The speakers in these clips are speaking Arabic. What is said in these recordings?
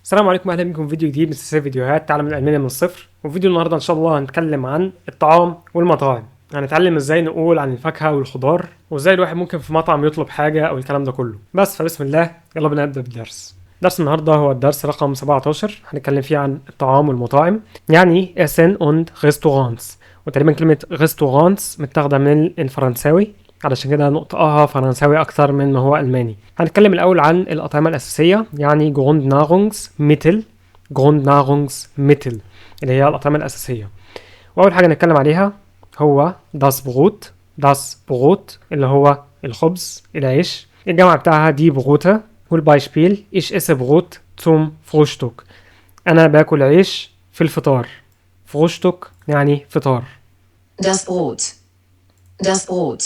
السلام عليكم، اهلا بكم في فيديو جديد من سلسله فيديوهات تعلم الالماني من الصفر. وفي فيديو النهارده ان شاء الله هنتكلم عن الطعام والمطاعم. هنتعلم ازاي نقول عن الفاكهه والخضار، وازاي الواحد ممكن في مطعم يطلب حاجه او الكلام ده كله. فبسم الله، يلا بينا نبدا بالدرس. درس النهارده هو الدرس رقم 17، هنتكلم فيه عن الطعام والمطاعم، يعني Essen und Restaurants. وتقريبا كلمه Restaurants متاخده من الفرنساوي، علشان كده نطقها فرنساوي اكتر من ما هو الماني. هنتكلم الاول عن الاطعمه الاساسيه، يعني Grundnahrungsmittel. Grundnahrungsmittel اللي هي الاطعمه الاساسيه. واول حاجه نتكلم عليها هو das Brot. das Brot اللي هو الخبز، العيش. الجمع بتاعها دي Brote. والبايشبيل ich esse Brot zum Frühstück. انا باكل عيش في الفطار. Frühstück يعني فطار. Das Brot. Das Brot.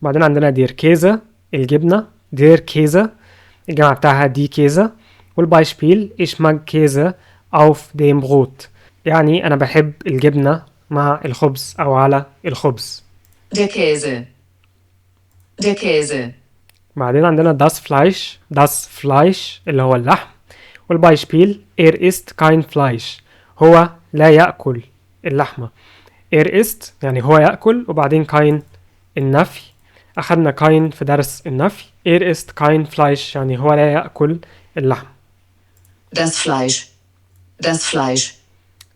بعدين عندنا دير كيزة، الجبنة. دير كيزة الجمع بتاعها دي كيزة. والبايشبيل ich mag Käse auf dem Brot، يعني أنا بحب الجبنة مع الخبز أو على الخبز. Der Käse. Der Käse. بعدين عندنا das Fleisch. das Fleisch اللي هو اللحم. والبايشبيل isst kein Fleisch، هو لا يأكل اللحمة. isst يعني هو يأكل، وبعدين kein النفي. أخذنا كاين في درس النفي. isst kein Fleisch يعني هو لا يأكل اللحم. Das Fleisch. Das Fleisch.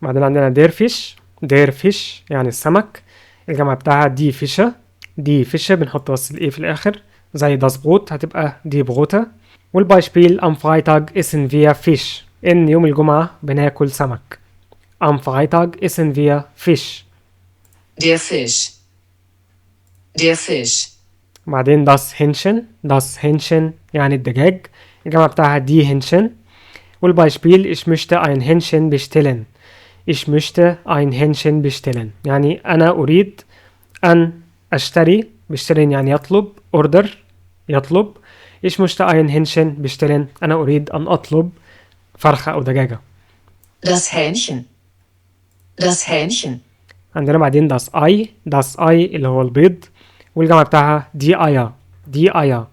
بعدين عندنا دير فيش. دير فيش يعني السمك. الجمع بتاعها دي فيشة. دي فيشة بنحط بس الايه في الآخر، زي das Brot هتبقى دي بروتة. والبايشبيل am Freitag essen wir Fisch، إن يوم الجمعة بناكل سمك. am Freitag essen wir Fisch. Der Fisch. Der Fisch. بعدين das Hähnchen. das Hähnchen يعني الدجاج. الجمع بتاعها دي هنشن. والبايشبيل ich möchte ein Hähnchen bestellen. ich möchte ein Hähnchen bestellen يعني أنا أريد أن أشتري. bestellen يعني يطلب. order يطلب. ich möchte ein Hähnchen bestellen أنا أريد أن أطلب فرخة أو دجاجة. Das Hähnchen. Das Hähnchen. عندنا بعدين das Ei. das Ei اللي هو البيض. والجمع بتاعها die Eier. die Eier.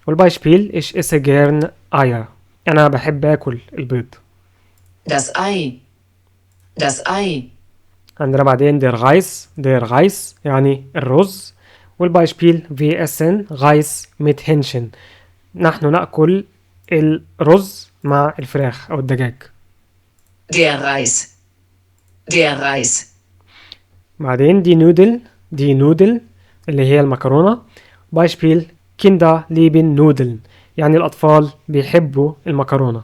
والبايشبيل ich esse gern Eier، أنا بحب آكل البيض. Das Ei. Das Ei. عندنا بعدين der Reis. der Reis يعني الرز. والبايشبيل wir essen Reis mit Hähnchen، نحن نأكل الرز مع الفراخ أو الدجاج. Der Reis. Der Reis. بعدين دي نودل. دي نودل اللي هي المكرونة. بايشبيل Kinder lieben Nudeln يعني الأطفال بيحبوا المكرونة.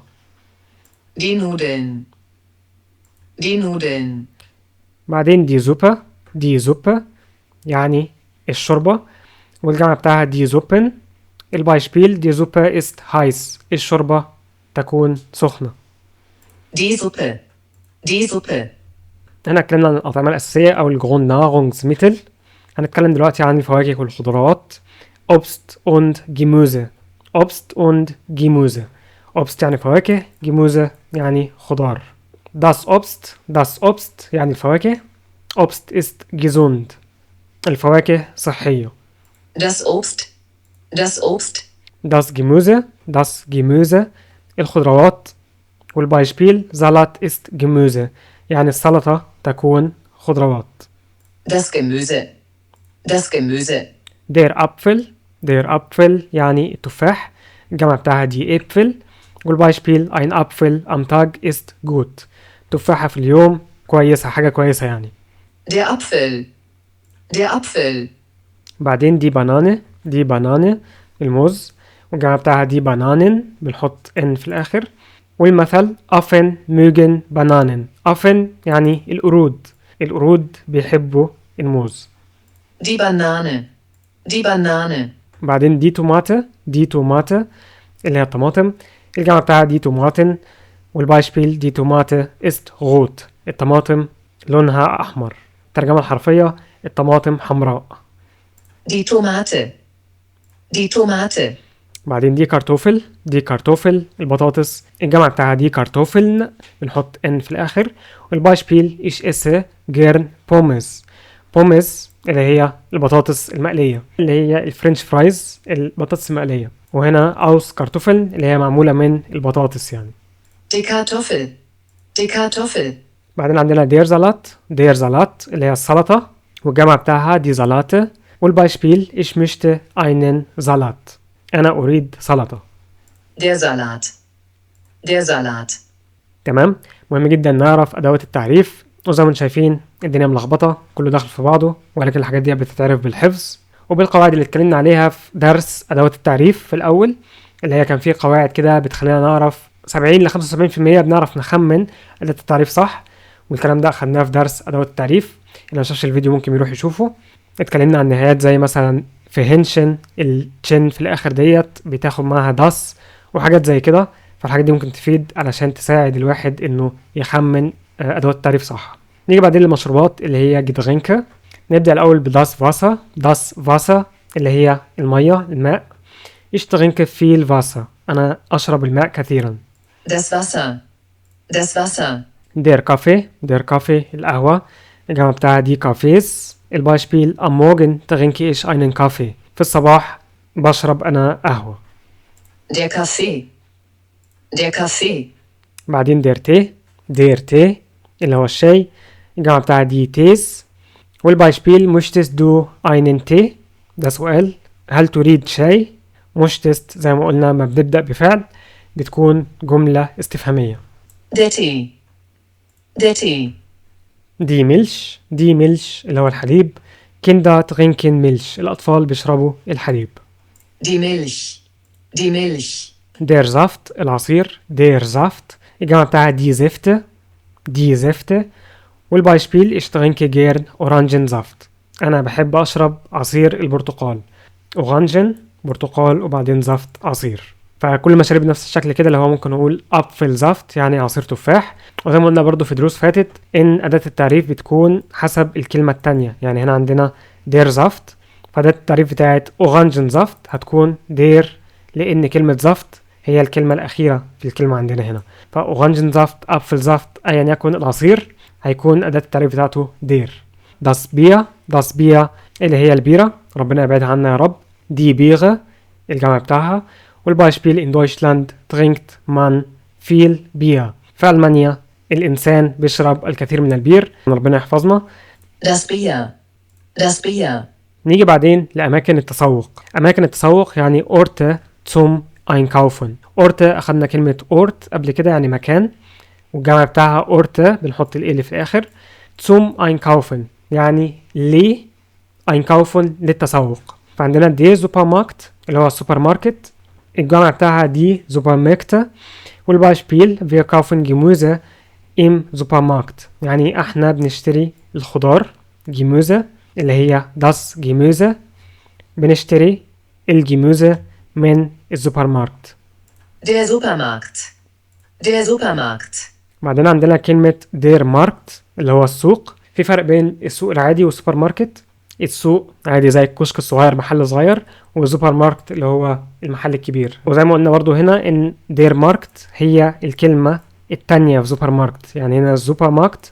Die Nudeln. Die Nudeln. بعدين دي زوبة. دي زوبة يعني الشوربة. والجمع بتاعها دي زوبن. البايشبيل دي زوبة ist heiß، الشوربة تكون سخنة. Die Suppe. Die Suppe. هنا اتكلمنا عن الأطعمة الأساسية أو الجروندناhrungsmittel. هنتكلم دلوقتي عن الفواكه والخضروات. Obst und Gemüse. Obst und Gemüse. Obst يعني فواكه، Gemüse يعني خضار. Das Obst. das Obst يعني الفواكه. Obst ist gesund، الفواكه صحية. Das Obst. Das Obst. Das Gemüse. das Gemüse الخضروات. والبايشبيل Salat ist Gemüse يعني السلطة تكون خضروات. Das Gemüse. Das Gemüse. Der Apfel. der Apfel يعني التفاح. الجمع بتاعها دي Äpfel. والبايشبيل ein Apfel am Tag ist gut، تفاحة في اليوم كويسة، حاجة كويسة يعني. Der Apfel. Der Apfel. بعدين دي بانانة. دي بانانة الموز. والجمع بتاعها دي بانانن، بنحط ان في الآخر. والمثل Affen mögen Bananen. Affen يعني القرود. القرود بيحبوا الموز. Die Banane. Die Banane. بعدين دي توماتة. دي توماتة اللي هي الطماطم. الجمع بتاعها دي توماتن. والبايشبيل دي توماتة ist rot، الطماطم لونها أحمر. الترجمة الحرفية الطماطم حمراء. Die Tomate. Die Tomate. بعدين دي كارتوفل. دي كارتوفل البطاطس. الجمع بتاعها دي كارتوفلن، بنحط ان في الآخر. والبايشبيل ich esse gern Pommes. Pommes اللي هي البطاطس المقلية، اللي هي الفرنش فرايز، البطاطس المقلية. وهنا أوس كارتوفل اللي هي معمولة من البطاطس يعني. Die Kartoffel. Die Kartoffel. بعدين عندنا دير زالات اللي هي السلطة، والجمع بتاعها دي زالاتة. والبايشبيل ich möchte einen Salat. أنا أريد سلطة. Der Salat. Der Salat. تمام. مهم جدا نعرف أدوات التعريف، وزي ما انتم شايفين الدنيا ملخبطة كله داخل في بعضه، ولكن الحاجات دي بتتعرف بالحفظ وبالقواعد اللي اتكلمنا عليها في درس أدوات التعريف في الأول، اللي هي كان فيه قواعد كده بتخلينا نعرف 70 ل 75% بنعرف نخمن أداة التعريف صح، والكلام ده أخدناه في درس أدوات التعريف. اللي مشافش الفيديو ممكن يروح يشوفه. اتكلمنا عن نهايات زي مثلا في هنشن التشن في الآخر ديت بتاخد معاها داس وحاجات زي كده، فالحاجات دي ممكن تفيد علشان تساعد الواحد إنه يخمن أدوات التعريف صح. نيجي بعدين للمشروبات اللي هي جدرينكه. نبدأ الأول بداس فاسا اللي هي المية الماء. Ich trinke viel Wasser. أنا أشرب الماء كثيرا. Das Wasser. Das Wasser. Der Kaffee القهوة. الجامعة بتاعها دي كافيز. البايشبيل am Morgen trinke ich einen Kaffee. في الصباح بشرب أنا قهوة. Der Kaffee. Der Kaffee. بعدين der Tee اللي هو الشاي. الجامعة بتاعها دي تيز. والبايشبيل möchtest du einen Tee؟ ده سؤال، هل تريد شاي؟ möchtest زي ما قلنا ما بنبدأ بفعل بتكون جملة استفهامية. Der Tee. Der Tee. دي ميلش اللي هو الحليب. Kinder trinken Milch الأطفال بيشربوا الحليب. Die Milch. Die Milch. Der Saft العصير. Der Saft. الجامعة بتاعها دي زفت. والبايشبيل ich trinke gern Orangensaft. أنا بحب أشرب عصير البرتقال. أورانجن برتقال وبعدين زفت عصير، فكل مشاريب نفس الشكل كده اللي هو ممكن نقول أبفل زفت يعني عصير تفاح. وزي ما قلنا برضو في دروس فاتت إن أداة التعريف بتكون حسب الكلمة التانية، يعني هنا عندنا دير زفت، فأداة التعريف بتاعت أورانجن زفت هتكون دير لأن كلمة زفت هي الكلمة الأخيرة في الكلمة عندنا هنا، فأورانجن زفت أبفل زفت أيا يكن العصير هيكون أداة التعريف بتاعته دير. داس بيا اللي هي البيرة، ربنا يبعدها عنا يا رب. دي بيغة الجامعة بتاعها. والبايشبيل in Deutschland trinkt man viel Bier. في ألمانيا الإنسان بيشرب الكثير من البير، ربنا يحفظنا. Das Bier. Das Bier. نيجي بعدين لأماكن التسوق. أماكن التسوق يعني Orte zum Einkaufen. Orte أخدنا كلمة Ort قبل كده يعني مكان، والجامعة بتاعها Orte بنحط ال اللي في الآخر. zum Einkaufen يعني ليه Einkaufen للتسوق. فعندنا دي سوبرماركت اللي هو السوبر ماركت، الجامعة بتاعها دي سوبرماركت. والبايشبيل wir kaufen Gemüse im Supermarkt يعني احنا بنشتري الخضار. Gemüse اللي هي das Gemüse، بنشتري الجيموزة من السوبرماركت. Der Supermarkt. Der Supermarkt. بعدين عندنا كلمة der Markt اللي هو السوق. في فرق بين السوق العادي والسوبر ماركت. السوق عادي زي الكشك الصغير محل صغير، والسوبر ماركت اللي هو المحل الكبير. وزي ما قلنا برضو هنا ان دير ماركت هي الكلمة التانية في سوبر ماركت، يعني هنا السوبر ماركت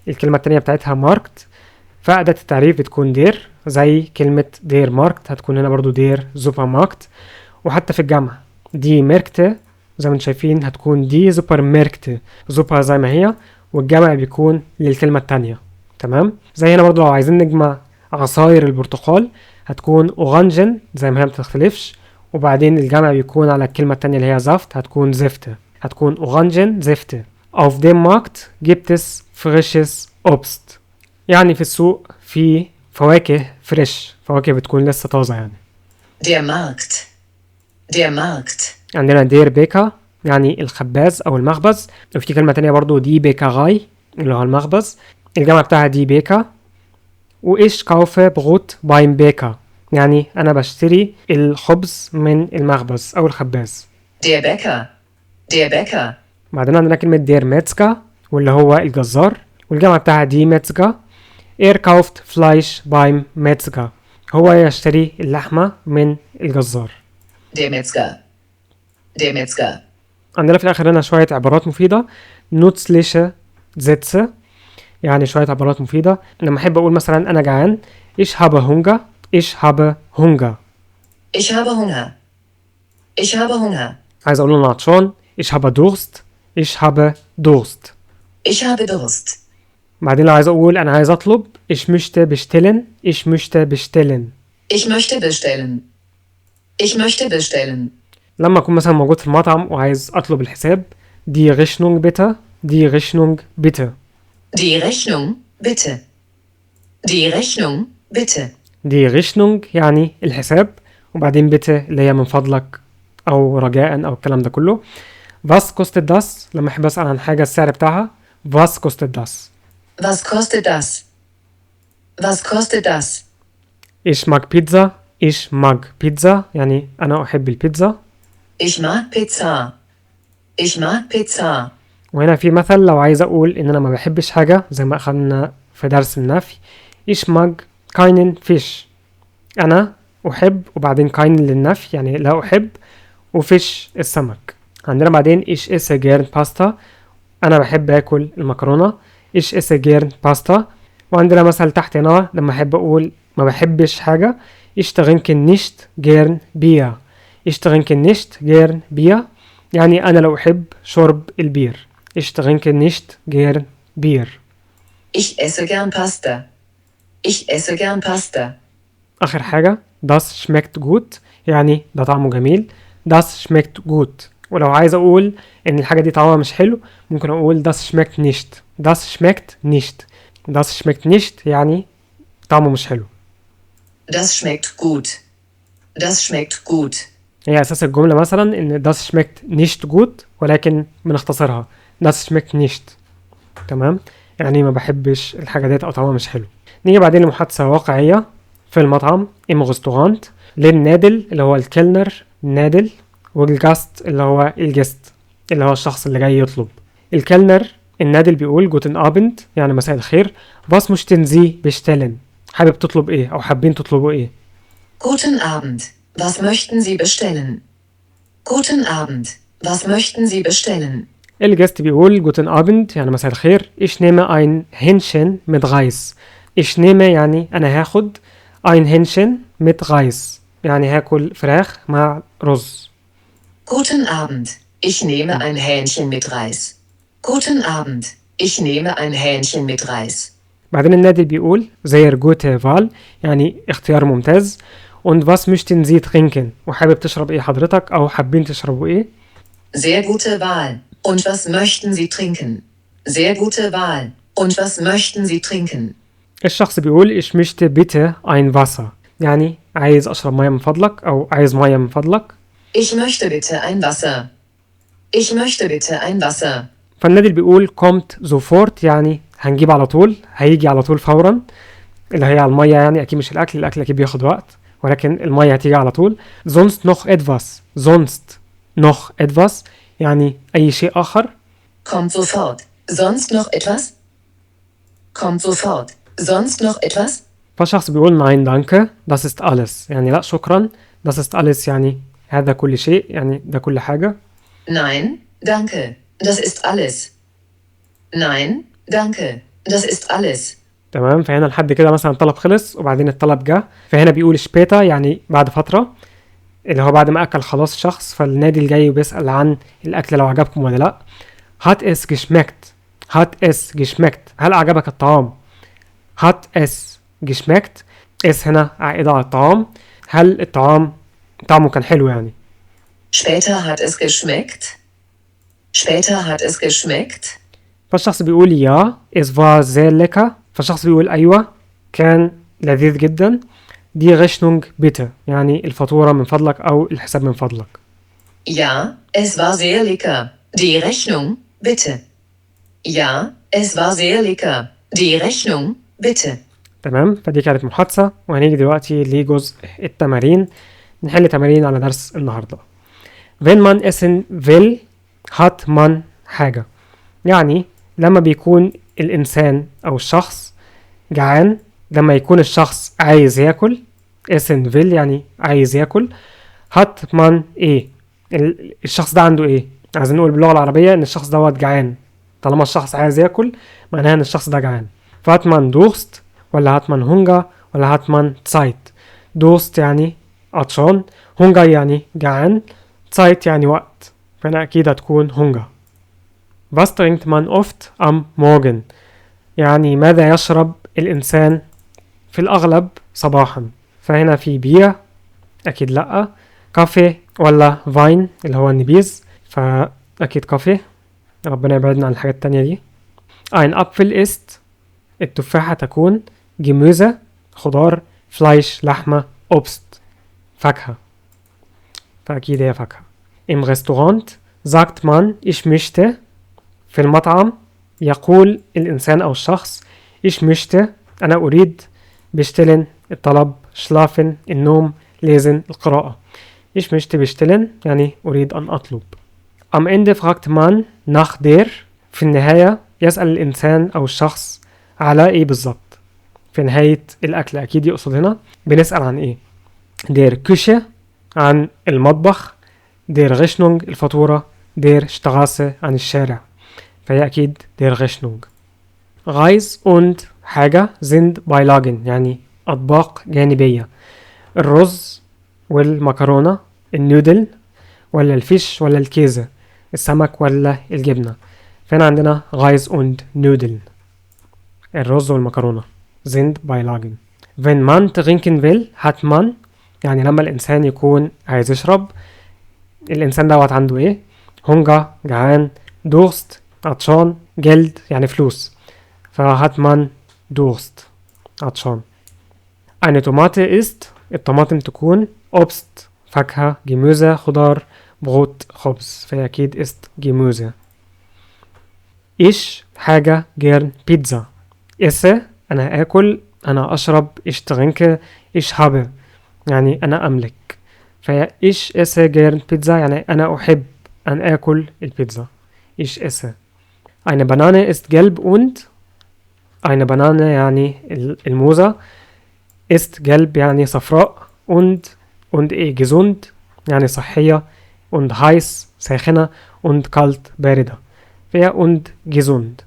الكلمة التانية بتاعتها ماركت، فأداة التعريف بتكون دير زي كلمة دير ماركت هتكون هنا برضو دير سوبر ماركت. وحتى في الجامعة دي ميركت زي ما انتم شايفين هتكون دي سوبر ميركت، سوبر زي ما هي والجمع بيكون للكلمة التانية. تمام. زي هنا برضو لو عايزين نجمع عصاير البرتقال هتكون أورانجن زي ما هي متختلفش، وبعدين الجمع بيكون على الكلمة التانية اللي هي زفت هتكون زفت، هتكون أورانجن زفت. Auf dem Markt gibt es frisches Obst يعني في السوق في فواكه فريش، فواكه بتكون لسه طازة يعني. Der Markt. Der Markt. عندنا دير بيكا يعني الخباز أو المخبز، وفي كلمة تانية برضو دي بيكاغاي اللي هو المخبز، الجمع بتاعها دي بيكا. وإيش كاوفه بروت بايم بيكا يعني أنا بشتري الخبز من المخبز أو الخباز. Der Bäcker. Der Bäcker. بعدين عندنا كلمة دير ميتسكا واللي هو الجزار، والجمع بتاعها دي ميتسكا. إير كاوفت فلايش بايم ميتسكا هو يشتري اللحمة من الجزار. Der Metzger. Der Metzger. عندنا في الآخر هنا شوية عبارات مفيدة. نوتسليشة زيتسة يعني شوية عبارات مفيدة. لما أحب أقول مثلا أنا جعان Ich habe Hunger. Ich habe Hunger. Ich habe Hunger. Ich habe Hunger. عايز أقول أنا عطشان Ich habe Durst. ich habe Durst. Ich habe Durst. بعدين لو عايز اقول انا عايز اطلب ich möchte bestellen. ich möchte bestellen. Ich möchte bestellen. Ich möchte bestellen. لما اكون مثلا موجود في المطعم وعايز اطلب الحساب die Rechnung bitte. die Rechnung bitte. Die Rechnung, bitte. Die Rechnung, bitte. die Rechnung يعني الحساب وبعدين bitte اللي هي من فضلك او رجاء او الكلام ده كله. was kostet das لما احب اسال عن حاجه السعر بتاعها was kostet das. Was kostet das? Was kostet das? ich mag Pizza. ich mag Pizza يعني انا احب البيتزا. Ich mag Pizza. Ich mag Pizza. وهنا في مثل لو عايز اقول ان انا ما بحبش حاجه زي ما اخدنا في درس النفي ich mag keinen Fisch. انا احب وبعدين keinen للنفي يعني لا احب وفيش السمك. عندنا بعدين ich esse gern Pasta. انا بحب اكل المكرونه ich esse gern Pasta. وعندنا مثل تحت هنا لما احب اقول ما بحبش حاجه ich trinke nicht gern Bier. ich trinke nicht gern Bier يعني انا لا احب شرب البير. ich trinke nicht gern Bier. Ich esse gern Pasta. Ich esse gern Pasta. اخر حاجه das schmeckt gut يعني ده طعمه جميل. das schmeckt gut. ولو عايز اقول ان الحاجه دي طعمها مش حلو ممكن اقول das schmeckt nicht. das schmeckt nicht. das schmeckt nicht يعني طعمه مش حلو. Das schmeckt gut. Das schmeckt gut. هي اساس الجمله مثلا ان das schmeckt nicht gut ولكن بنختصرها das schmeckt nicht. تمام يعني ما بحبش الحاجه ديت او طعمها مش حلو. نيجي بعدين لمحادثه واقعيه في المطعم im Restaurant للنادل اللي هو الكلنر نادل والجاست اللي هو الجست اللي هو الشخص اللي جاي يطلب. الكلنر النادل بيقول جوتن ابند يعني مساء الخير. was möchten Sie bestellen حابب تطلب ايه او حابين تطلبوا ايه. Guten Abend. Was möchten Sie bestellen? Guten Abend. Was möchten Sie bestellen? الجست بيقول جوتن ابند يعني مساء الخير. ich nehme ein Hähnchen mit Reis. ich nehme يعني انا هاخد ein Hähnchen mit Reis يعني هاكل فراخ مع رز. Guten Abend. Ich nehme ein Hähnchen mit Reis. Guten Abend. Ich nehme ein Hähnchen mit Reis. بعدين النادل بيقول sehr gute Wahl يعني اختيار ممتاز. und was möchten Sie trinken وحابب تشرب ايه حضرتك او حابين تشربوا ايه. Sehr gute Wahl. Und was möchten Sie trinken? Sehr gute Wahl. Und was möchten Sie trinken? الشخص بيقول ich möchte bitte ein Wasser يعني عايز اشرب ميه من فضلك او عايز ميه من فضلك. Ich möchte bitte ein Wasser. Ich möchte bitte ein Wasser. فالنادل بيقول kommt sofort يعني هنجيب على طول هيجي على طول فورا اللي هي على الميه يعني اكيد مش الاكل. الاكل اكيد بياخد وقت ولكن الميه هتيجي على طول. sonst noch etwas. sonst noch etwas يعني اي شيء اخر. Kommt sofort. Sonst noch etwas? Kommt sofort. Sonst noch etwas? فالشخص بيقول nein danke das ist alles يعني لا شكرا. das ist alles يعني هذا كل شيء يعني ده كل حاجة. Nein, danke. Das ist alles. Nein, danke. Das ist alles. تمام فهنا لحد كده مثلا الطلب خلص وبعدين الطلب جه فهنا بيقول später يعني بعد فترة اللي هو بعد ما أكل خلاص الشخص. فالنادي الجاي بيسأل عن الأكل لو عجبكم ولا لأ. hat es geschmeckt. hat es geschmeckt هل أعجبك الطعام. hat es geschmeckt es هنا عائدة على الطعام. هل الطعام طعمه كان حلو يعني. Später hat es geschmeckt. Später hat es geschmeckt. فالشخص بيقول يا es war sehr lecker. فالشخص بيقول أيوة كان لذيذ جدا. دي Rechnung bitte يعني الفاتورة من فضلك أو الحساب من فضلك. Ja, es war sehr lecker. Die Rechnung, bitte. Ja, es war sehr lecker. Die Rechnung, bitte. تمام فدي كانت محادثة وهنيجي دلوقتي لجزء التمارين. نحل تمارين على درس النهاردة. wenn man essen will hat man حاجة يعني لما بيكون الإنسان أو الشخص جعان لما يكون الشخص عايز ياكل essen will يعني عايز ياكل. hat man ايه الشخص ده عنده ايه. عايزين نقول باللغة العربية ان الشخص دوت جعان. طالما الشخص عايز ياكل معناها ان الشخص ده جعان. فhat man Durst ولا hat man Hunger ولا hat man Zeit. Durst يعني عطشان. Hunger يعني جعان. Zeit يعني وقت فهنا أكيد هتكون Hunger. Was trinkt man oft am Morgen؟ يعني ماذا يشرب الإنسان في الأغلب صباحا؟ فهنا في بير، أكيد لأ. كافيه ولا فاين اللي هو النبيذ، فأكيد كافيه، ربنا يبعدنا عن الحاجات التانية دي. ein Apfel ist، التفاحة تكون Gemüse، خضار، فلايش، لحمة، Obst، فاكهة، فأكيد هي فاكهة. im Restaurant sagt man ich möchte، في المطعم يقول الإنسان أو الشخص ich möchte، أنا أريد، bestellen، الطلب، schlafen، النوم، lesen، القراءة. ich möchte bestellen يعني أريد أن أطلب. am Ende fragt man nach der، في النهاية يسأل الإنسان أو الشخص على إيه بالظبط. في نهاية الأكل أكيد يقصد هنا بنسأل عن إيه. der Küche، عن المطبخ، der Rechnung، الفاتورة، der Straße، عن الشارع، فهي أكيد der Rechnung. Reis und حاجة sind Beilagen يعني أطباق جانبية. الرز والمكرونة، النودل ولا الفيش ولا الكيزة، السمك ولا الجبنة. فهنا عندنا Reis und Nudeln، الرز والمكرونة sind Beilagen. wenn man trinken will hat man، يعني لما الإنسان يكون عايز يشرب، الإنسان دوت عنده إيه؟ Hunger، جعان، Durst، عطشان، Geld يعني فلوس، فhat man Durst، عطشان. eine Tomate ist، الطماطم تكون Obst، فاكهة، Gemüse، خضار، Brot، خبز، فهي أكيد ist Gemüse. ich حاجة gern Pizza، esse أنا آكل، أنا أشرب، ich trinke، ich habe يعني أنا أملك، فهي ich esse gern Pizza يعني أنا أحب أن آكل البيتزا. ich esse. eine Banane ist gelb und، eine Banane يعني الموزة، ist gelb يعني صفراء، und إيه gesund يعني صحية، und heiß ساخنة، und kalt باردة، فهي und gesund.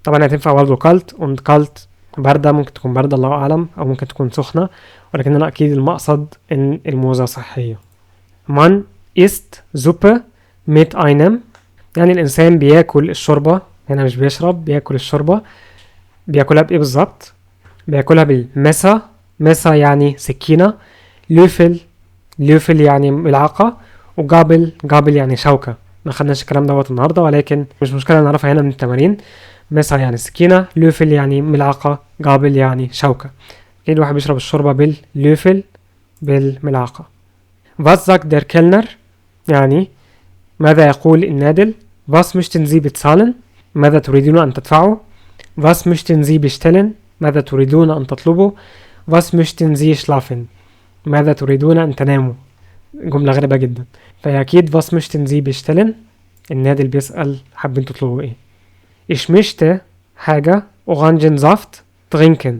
طبعا هتنفع برضه kalt und kalt باردة، ممكن تكون باردة الله أعلم، أو ممكن تكون سخنة، ولكن أنا أكيد المقصد إن الموزة صحية. man isst Suppe mit einem، يعني الإنسان بياكل الشوربة، هنا مش بيشرب، بياكل الشوربة. بياكلها بإيه بالظبط؟ بياكلها بالمسا، مسا يعني سكينة، لوفل، لوفل يعني ملعقة، وجابل، جابل يعني شوكة. ما خدناش الكلام دوت النهاردة، ولكن مش مشكلة نعرفها هنا من التمارين. مسا يعني سكينة، لوفل يعني ملعقة، جابل يعني شوكة. أكيد واحد بيشرب الشوربة باللوفل، بالملعقة. was sagt der Kellner، يعني ماذا يقول النادل. was möchten Sie bezahlen، ماذا تريدون أن تدفعوا. was möchten Sie bestellen، ماذا تريدون أن تطلبوا. was möchten Sie schlafen، ماذا تريدون أن تناموا. جملة غريبة جدا، فهي أكيد was möchten Sie bestellen، النادل بيسأل حابين تطلبوا إيه. ich möchte حاجة Orangensaft trinken،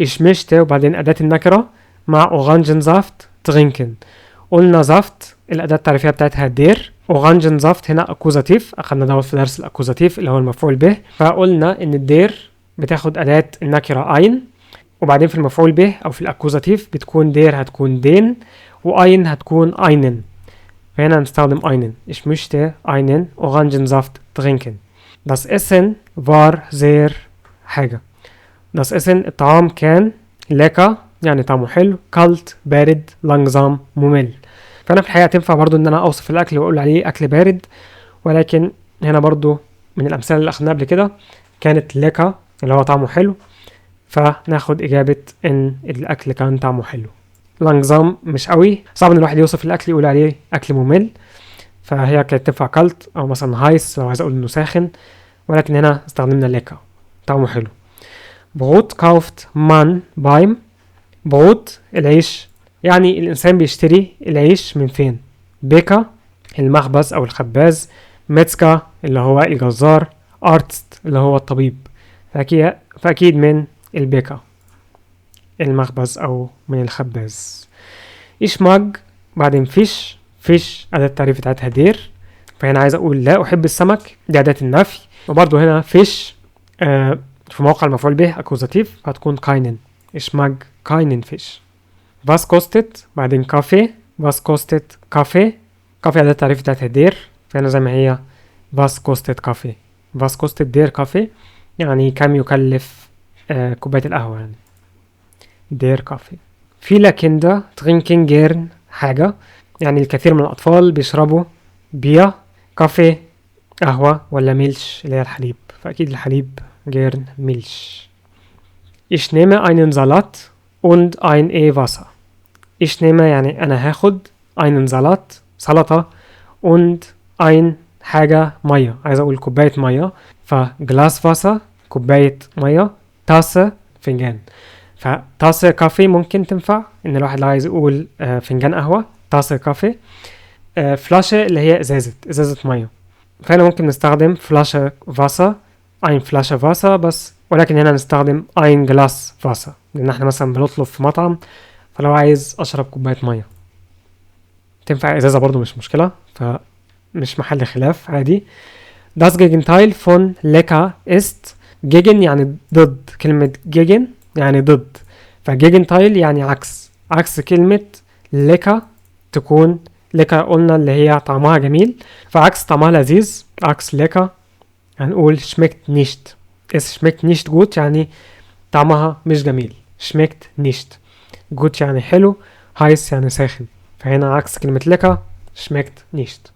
ich möchte وبعدين أداة النكرة مع Orangensaft trinken. قلنا زفت الأداة التعريفية بتاعتها دير. Orangensaft هنا أكوزاتيف، أخدنا دوت في درس الأكوزاتيف اللي هو المفعول به، فقلنا إن الدير بتاخد أداة النكرة ein، وبعدين في المفعول به أو في الأكوزاتيف بتكون دير هتكون دين، وأين هتكون einen، فهنا هنستخدم einen. ich möchte einen Orangensaft trinken. das Essen war sehr حاجة. das Essen الطعام كان lecker يعني طعمه حلو، kalt بارد، langsam ممل. فأنا في الحقيقة تنفع برضو إن أنا أوصف الأكل وأقول عليه أكل بارد، ولكن هنا برضو من الأمثلة اللي أخدناها قبل كده كانت ليكا اللي هو طعمه حلو، فناخد إجابة إن الأكل كان طعمه حلو. لانجزام مش قوي، صعب إن الواحد يوصف الأكل يقول عليه أكل ممل، فهي كانت تنفع كالت أو مثلا هايس لو عايز أقول إنه ساخن، ولكن هنا استخدمنا ليكا طعمه حلو. بروت كاوفت مان بايم، بروت العيش، يعني الإنسان بيشتري العيش من فين. بيكا المخبز أو الخباز، ميتسكا اللي هو الجزار، أرتست اللي هو الطبيب، فأكيد من البيكا المخبز أو من الخباز. إيش ماج بعدين فيش، فيش أداة التعريف بتاعتها دير، فهنا عايز أقول لا أحب السمك، دي أداة النفي. وبرضو هنا فيش في موقع المفعول به أكوزاتيف هتكون كاينن، إيش ماج كاينن فيش. was kostet بعدين كافي، was kostet كافي، كافي أداة التعريف بتاعتها دير، فهنا زي ما هي was kostet كافي. was kostet der Kaffee يعني كم يكلف كوباية القهوة يعني. der Kaffee. viele Kinder trinken gern حاجة يعني الكثير من الأطفال بيشربوا بير كافيه قهوة ولا ميلش اللي هي الحليب، فأكيد الحليب gern ميلش. ich nehme einen Salat und ein Wasser. ich nehme يعني أنا هاخد einen Salat سلطة und ein حاجة مية، عايز أقول كوباية مية، فجلاس واسر كوباية مية، تاسة فنجان، فتاسة كافي ممكن تنفع إن الواحد لو عايز يقول فنجان قهوة تاسة كافي. فلاشة اللي هي إزازة مية، فهنا ممكن نستخدم فلاشة واسر ein فلاشة واسر بس، ولكن هنا نستخدم ein جلاس واسر لأن احنا مثلا بنطلب في مطعم، فلو عايز أشرب كوباية مية تنفع إزازة برضو مش مشكلة، فمش محل خلاف عادي. Das Gegenteil von lecker ist gegen يعني ضد، كلمة gegen يعني ضد، فgegenteil يعني عكس كلمة lecker تكون lecker قلنا اللي هي طعمها جميل، فعكس طعمها لذيذ عكس lecker هنقول schmeckt nicht. es schmeckt nicht gut يعني طعمها مش جميل، schmeckt nicht gut يعني حلو، heiß يعني ساخن، فهنا عكس كلمة lecker schmeckt nicht.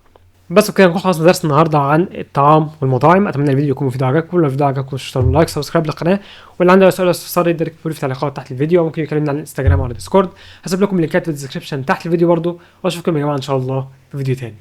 بس وكده نكون خلصنا درس النهارده عن الطعام والمطاعم. اتمنى الفيديو يكون مفيد وعجبكم، لو الفيديو عجبكم اشتركوا لايك سبسكرايب للقناه، واللي عنده سؤال استفسار يقدر يكتبوا لي في التعليقات تحت الفيديو، ممكن يكلمنا على الانستجرام او على الديسكورد، هسيب لكم اللينكات في الديسكربشن تحت الفيديو برضو، واشوفكم يا جماعه ان شاء الله في فيديو تاني.